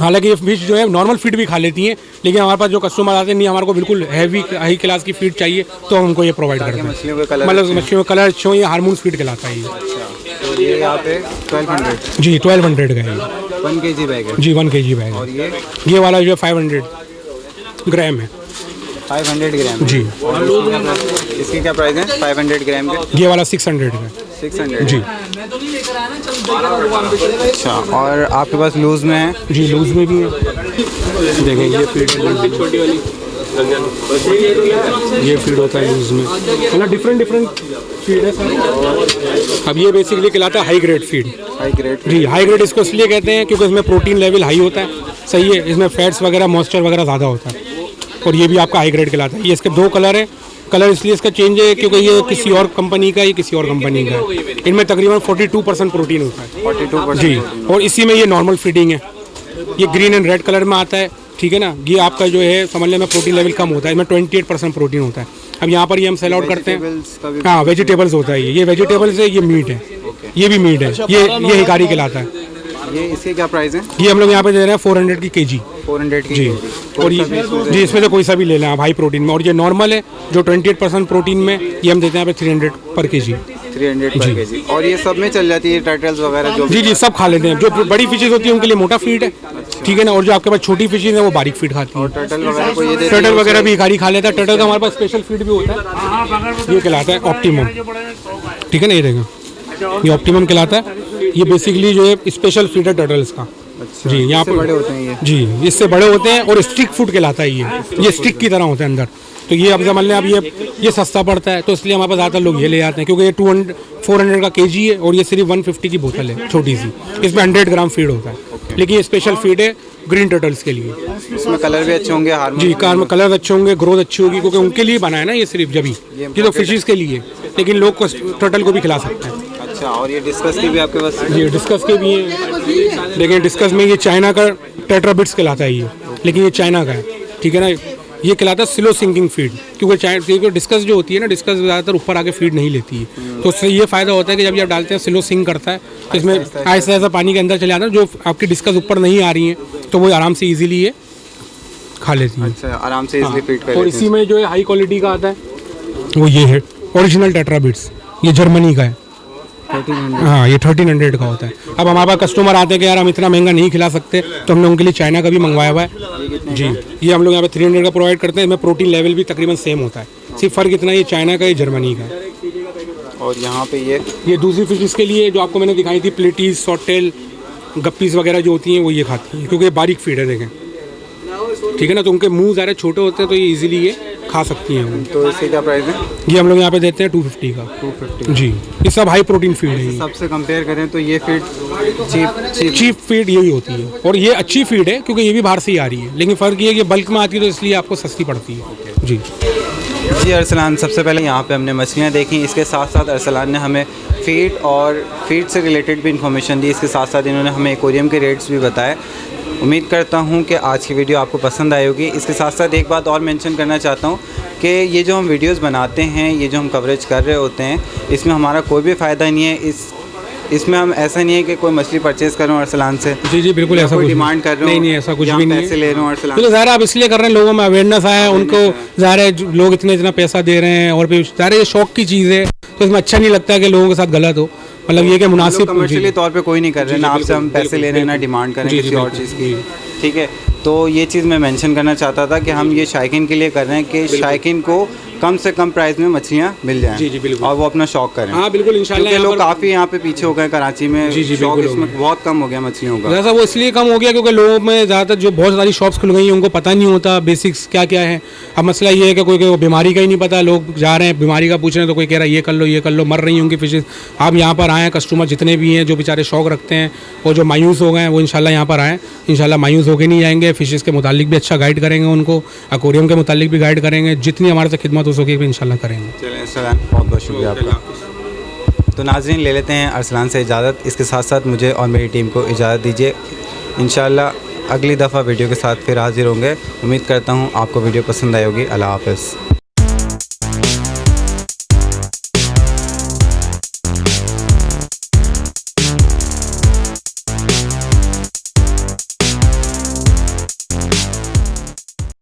हालांकि ये फिश जो है नॉर्मल फीड भी खा लेती हैं, लेकिन हमारे पास जो कस्टमर आते हैं नहीं हमारे को बिल्कुल हैवी हाई क्लास की फीड चाहिए तो हम उनको ये प्रोवाइड करते हैं। मतलब मछलियों का कलर अच्छे हो, ये हार्मोन फीड कहलाता है ये। ये यहाँ पे 1200 जी 1200 का है ये। 1 kg बैग है जी 1 kg बैग और है। ये वाला जो है 500 ग्राम है। 500 ग्राम जी। इसकी क्या प्राइस है 500 ग्राम के? ये वाला 600 का है। 600 जी। अच्छा, और आपके पास लूज़ में है? जी लूज़ में भी है। देखें ये फीड छोटी वाली, ये फीड होता है लूज़ में। मतलब डिफरेंट फीड है सर। अब ये बेसिकली कहलाता है high grade feed. High grade? जी हाई ग्रेड इसको इसलिए कहते हैं क्योंकि इसमें प्रोटीन लेवल हाई होता है, सही है। इसमें फैट्स वगैरह मॉइस्चर वगैरह ज़्यादा होता है और ये भी आपका हाई ग्रेड कहलाता है। ये इसके 2 कलर हैं। कलर इसलिए इसका चेंज है क्योंकि ये किसी और कंपनी का, ये किसी और कंपनी का है। इनमें तकरीबन 42% प्रोटीन होता है। 42% जी। और इसी में ये नॉर्मल फीडिंग है। ये ग्रीन एंड रेड कलर में आता है, ठीक है ना। ये आपका जो है समझ लें में प्रोटीन लेवल कम होता है, इसमें 28% प्रोटीन होता है। अब यहाँ पर ये हम सेल आउट करते हैं। हाँ वेजिटेबल्स होता है ये वेजिटेबल्स है, ये मीट है, ये भी मीट है। ये हिकारी कहलाता है। ये इसके क्या प्राइस है? ये हम लोग यहाँ पे दे रहे हैं 400 की kg। 400 की जी। और ये जी इसमें से कोई सा भी ले लें आप हाई प्रोटीन में। और ये नॉर्मल है जो 28% प्रोटीन में, ये हम देते हैं यहाँ पे 300 पर kg। 300 पर kg। और ये सब में चल जाती है टर्टल्स वगैरह जो? जी सब खा लेते हैं। जो बड़ी फिशेज होती है उनके लिए मोटा फीड है, ठीक है ना। और जो आपके पास छोटी फिशेज है वो बारीक फीड खाती है। टर्टल वगैरह को ये टर्टल वगैरह भी हिकारी खा लेता है। टर्टल का हमारे पास स्पेशल फीड भी होता है, ये कहलाता है ऑप्टिमम, ठीक है ना। ये देखो ये ऑप्टिमम कहलाता है। ये बेसिकली जो है स्पेशल फीड है टर्टल्स का। अच्छा, जी यहाँ पर बड़े होते हैं ये? जी इससे बड़े होते हैं और स्टिक फूड कहलाता है ये स्टिक की तरह होता है अंदर। तो ये अब समझ लें अब ये सस्ता पड़ता है तो इसलिए हमारे पास ज़्यादातर लोग ये ले आते हैं क्योंकि ये 400 का kg है और ये सिर्फ 150 की बोतल है छोटी सी। इसमें 100 ग्राम फीड होता है, लेकिन ये स्पेशल फीड है ग्रीन टर्टल्स के लिए। इसमें कलर भी अच्छे होंगे? जी कलर अच्छे होंगे, ग्रोथ अच्छी होगी, क्योंकि उनके लिए बनाया ना ये सिर्फ जभी। ये तो फिशेस के लिए, लेकिन लोग टर्टल को भी खिला सकते हैं। अच्छा, और ये डिस्कस के भी आपके पास? ये डिस्कस के भी हैं, लेकिन डिस्कस में ये चाइना का टेट्राबिट्स कहलाता है ये, लेकिन ये चाइना का है, ठीक है ना। ये कहलाता है स्लो सिंकिंग फीड, क्योंकि डिस्कस जो होती है ना, डिस्कस ज़्यादातर ऊपर आके फीड नहीं लेती है। तो उससे ये फ़ायदा होता है कि जब ये आप डालते हैं स्लो सिंक करता है तो इसमें ऐसा ऐसा पानी के अंदर चले आता है। जो आपकी डिस्कस ऊपर नहीं आ रही है तो वो आराम से ईजिली ये खा लेती है। अच्छा, आराम से इजीली फीड कर। और इसी में जो है हाई क्वालिटी का आता है वो ये है ओरिजिनल टेट्राबिट्स, ये जर्मनी का है। 1300? हाँ ये 1300 का होता है। अब हमारे पास कस्टमर आते हैं कि यार हम इतना महंगा नहीं खिला सकते, तो हमने उनके लिए चाइना का भी मंगवाया हुआ है। जी ये हम लोग यहाँ पे 300 का प्रोवाइड करते हैं। इसमें प्रोटीन लेवल भी तकरीबन सेम होता है, सिर्फ फ़र्क इतना ये चाइना का, ये जर्मनी का है। और यहाँ पे ये दूसरी फिशेस के लिए जो आपको मैंने दिखाई थी, प्लेटीज, सॉटेल, गप्पीज वगैरह जो होती हैं वो ये खाती हैं, क्योंकि ये बारीक फीड है देखें, ठीक है ना। तो उनके मुंह ज़्यादा छोटे होते हैं तो ये इजीली ये खा सकती हैं। तो इसके क्या प्राइस है? ये हम लोग यहाँ पे देते हैं 250 का। 250? जी ये सब हाई प्रोटीन फीड है। सबसे कंपेयर करें तो ये फीड चीप फीड यही होती है, और ये अच्छी फीड है क्योंकि ये भी बाहर से ही आ रही है, लेकिन फ़र्क ये है कि बल्क में आती है तो इसलिए आपको सस्ती पड़ती है। जी अरसलान, सबसे पहले यहाँ पे हमने मछलियाँ देखी, इसके साथ साथ अरसलान ने हमें फीड से रिलेटेड भी इन्फॉर्मेशन दी। इसके साथ साथ इन्होंने हमें एक्वेरियम के रेट्स भी बताए। उम्मीद करता हूँ कि आज की वीडियो आपको पसंद आई होगी। इसके साथ साथ एक बात और मेंशन करना चाहता हूँ कि ये जो हम वीडियोस बनाते हैं, ये जो हम कवरेज कर रहे होते हैं, इसमें हमारा कोई भी फ़ायदा नहीं है। इसमें हम ऐसा नहीं है कि कोई मछली परचेज़ कर रहे हो अरसलान से। जी बिल्कुल ऐसा कोई डिमांड कर रहे हो? नहीं ऐसा कुछ भी नहीं है। पैसे ले रहे हो अरसलान? तो ज़ाहिर आप इसलिए कर रहे हैं, लोगों में अवेयरनेस आया है, उनको ज़ाहिर है लोग इतना पैसा दे रहे हैं, और फिर ज़ाहिर ये शौक की चीज़ है, तो इसमें अच्छा नहीं लगता कि लोगों के साथ गलत हो। मतलब ये कि मुनासिब कमर्शियली तौर पे कोई नहीं कर रहे, ना आपसे हम पैसे ले रहे हैं, ना डिमांड कर रहे हैं किसी और चीज़ की, ठीक है। तो ये चीज़ मैं मेंशन करना चाहता था कि हम ये शायकीन के लिए कर रहे हैं कि शायकीन को कम से कम प्राइस में मछलियाँ मिल जाएं। जी बिल्कुल, और वो अपना शौक करें। हाँ बिल्कुल इंशाल्लाह। लोग काफ़ी यहाँ पे पीछे हो गए कराची में। जी शौक इसमें बहुत कम हो गया मछलियों का। जैसा वो इसलिए कम हो गया क्योंकि लोगों में ज़्यादातर जो बहुत सारी शॉप्स खुल गई हैं उनको पता नहीं होता बेसिक्स क्या क्या है। अब मसला ये है कि कोई बीमारी का ही नहीं पता, लोग जा रहे हैं बीमारी का पूछ रहे हैं, तो कोई कह रहा है ये कर लो, मर रही होंगी फिशेज़। आप यहाँ पर आएँ, कस्टमर जितने भी हैं जो बेचारे शौक रखते हैं और जो मायूस हो गए हैं वो इंशाल्लाह यहाँ पर आएँ, इंशाल्लाह मायूस होके नहीं जाएंगे। फिशेज़ के मुतालिक भी अच्छा गाइड करेंगे उनको, एक्वेरियम के मुतालिक भी गाइड करेंगे, जितनी हमारे से खिदमत हो सके इंशाल्लाह करेंगे। चलें सलाम, बहुत बहुत शुक्रिया आपका। तो नाज़रीन ले लेते हैं अरसलान से इजाज़त। इसके साथ साथ मुझे और मेरी टीम को इजाज़त दीजिए। इंशाल्लाह अगली दफ़ा वीडियो के साथ फिर हाजिर होंगे। उम्मीद करता हूँ आपको वीडियो पसंद आई होगी। अल्लाह हाफ़िज़।